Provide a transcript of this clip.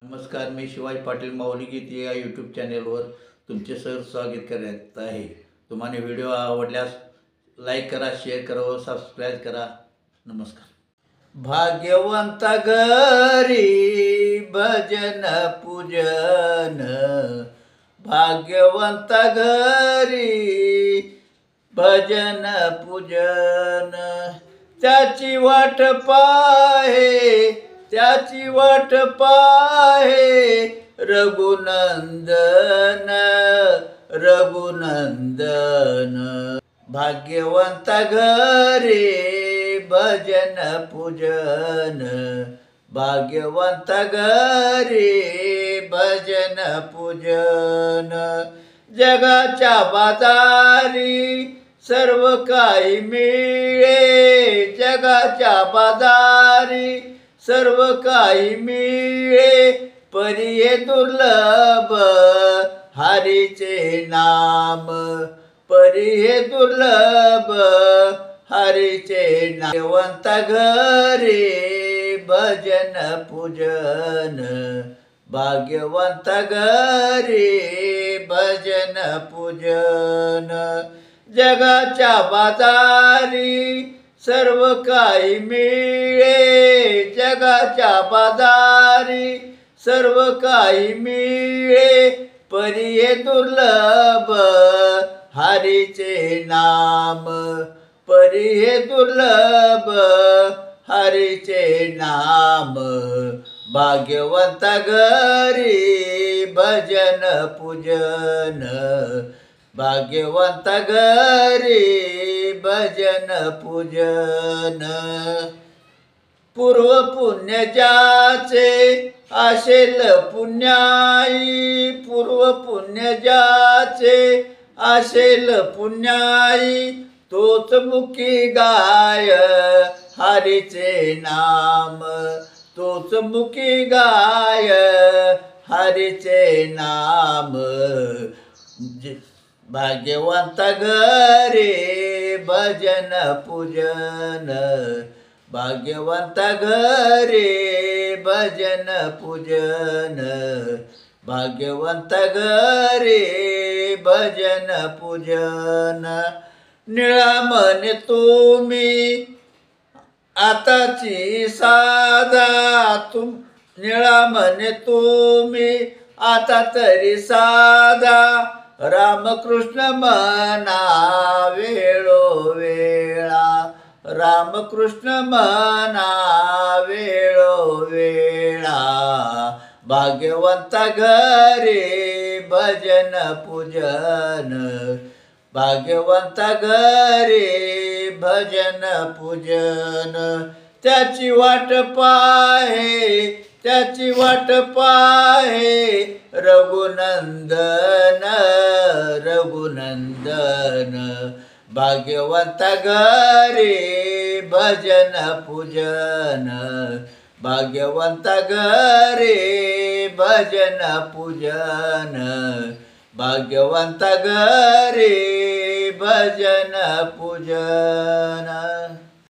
नमस्कार, मी शिवाजी पाटील माऊली गीते या यूट्यूब चॅनेलवर तुमचे स्वागत करत आहे. तुम्हाला व्हिडिओ आवडल्यास लाईक करा, शेअर करा व सबस्क्राईब करा. नमस्कार. भाग्यवंत घरी भजन पूजन, भाग्यवंत घरी भजन पूजन, त्याची वाट पाहे, त्याची वाट पाहे रघुनंदन, रघुनंदन. भाग्यवंत घरी भजन पूजन, भाग्यवंत घरी भजन पूजन. जगाच्या बाजारी सर्व काही मिळे, जगाच्या बाजारी सर्व काही मिळे, परी हे दुर्लभ हरीचे नाम, परी हे दुर्लभ हरीचे नाम. भाग्यवंत घरी भजन पूजन, भाग्यवंत घरी भजन पूजन. जगाच्या बाजारी सर्व काही मिळे, जगाच्या बाजारी सर्व काही मिळे, परी हे दुर्लभ हरीचे नाम, परी हे दुर्लभ हरीचे नाम. भाग्यवंत घरी भजन पूजन, भाग्यवंत घरी भजन पूजन. पूर्व पुण्य ज्याचे असेल पुण्याई, पूर्व पुण्य ज्याचे असेल पुण्याई, तोच मुखी गाय हरीचे नाम, तोच मुखी गाय हरीचे नाम. भाग्यवंत घरी भजन पूजन, भाग्यवंत घरी भजन पूजन, भाग्यवंत घरी भजन पूजन. निळा मन तुम्ही आताची साधा, निळा मन तुम्ही आता तरी साधा, रामकृष्ण म्हणा वेळोवेळा, रामकृष्ण म्हणा वेळोवेळा. भाग्यवंत घरी भजन पूजन, भाग्यवंत घरी भजन पूजन. त्याची वाट पाहे, त्याची वाट पाहे रघुनंदन, रघुनंदन. भाग्यवंत घरी भजन पूजन, भाग्यवंत घरी भजन पूजन, भाग्यवंत घरी भजन पूजन.